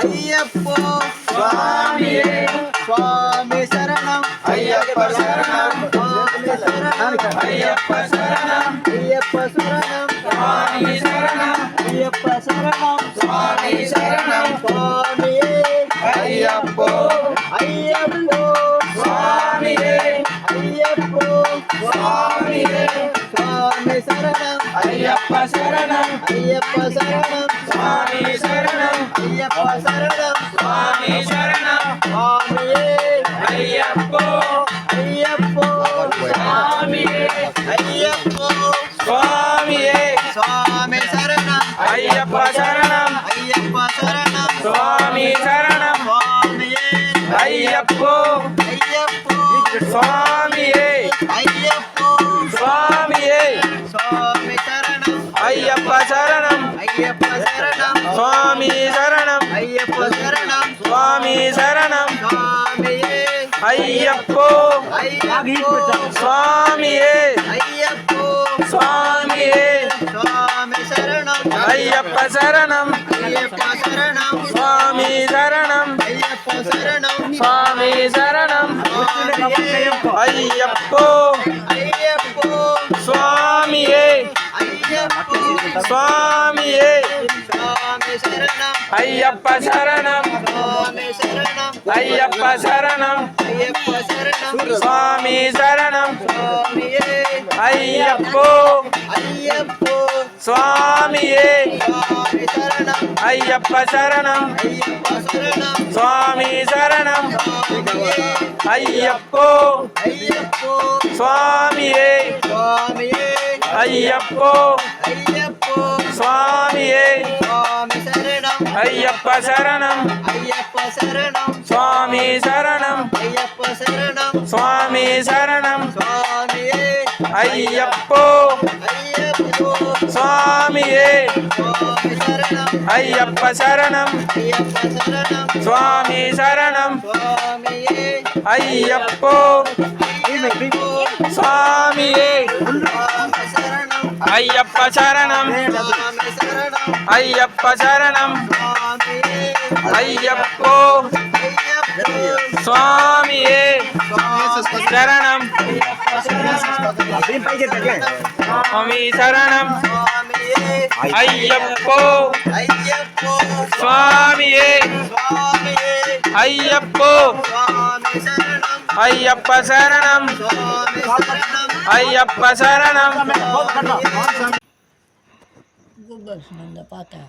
ஐயப்போ சுவாமியே சுவாமி சரணம் ஐயப்ப சரணம் சுவாமி சரணம் ஐயப்ப சரணம் ஐயப்ப சரணம் சுவாமி சரணம் ஐயப்ப சரணம் சுவாமி சரணம் சுவாமியே ஐயப்போ ஐயப்போ சுவாமியே ஐயப்போ சுவாமியே சுவாமி சரணம் ஐயப்ப சரணம் ஐயப்ப சரணம் சுவாமி சரணம் ஐயப்ப சரணம் சுவாமி சரணம் சுவாமியே ஐயப்போ ஐயப்போ சுவாமியே ஐயப்போ சுவாமியே சுவாமி சரணம் ஐயப்ப சரணம் ஐயப்ப சரணம் சுவாமி சரணம் சுவாமியே ஐயப்போ ஐயப்போ சுவாமியே ஐயப்போ சுவாமியே சுவாமி சரணம் ஐயப்ப சரணம் ஐயப்ப சரணம் சுவாமி சரணம் ஐயப்ப சரணம் சுவாமி சரணம் சுவாமியே ஐயப்போ ஐயப்போ சுவாமியே ஐயப்போ சுவாமியே சுவாமி சரணம் ஐயப்ப சரணம் ஐயப்ப சரணம் சுவாமி சரணம் ஐயப்ப சரணம் சுவாமி சரணம் ஐயப்போ ஐயப்போ சுவாமியே ஐயப்போ சுவாமியே சுவாமி சரணம் ஐயப்ப சரணம் சுவாமி சரணம் ஐயப்ப சரணம் ஐயப்ப சரணம் சுவாமி சரணம் சுவாமியே ஐயப்போ ஐயப்போ சுவாமியே சுவாமி சரணம் ஐயப்ப சரணம் ஐயப்ப சரணம் சுவாமி சரணம் ஐயப்போ ஐயப்போ சுவாமியே சுவாமியே ஐயப்போ ஐயப்போ சுவாமியே சுவாமி சரணம் ஐயப்ப சரணம் ஐயப்ப சரணம் சுவாமி சரணம் ஐயப்ப சரணம் சுவாமி சரணம் சுவாமியே ஐயப்போ ஐயப்போ சுவாமியே சுவாமி சரணம் ஐயப்ப சரணம் ஐயப்ப சரணம் சுவாமி சரணம் சுவாமியே ஐயப்போ சுவாமியே ஐயப்ப சரணம் ஐயப்ப சரணம் ஐயப்போ சுவாமியே சரணம் சுவாமி சரணம் ஐயப்போ சுவாமியே ஐயப்போ ஐயப்ப சரணம் ஐயப்ப சரணம் பார்த்தா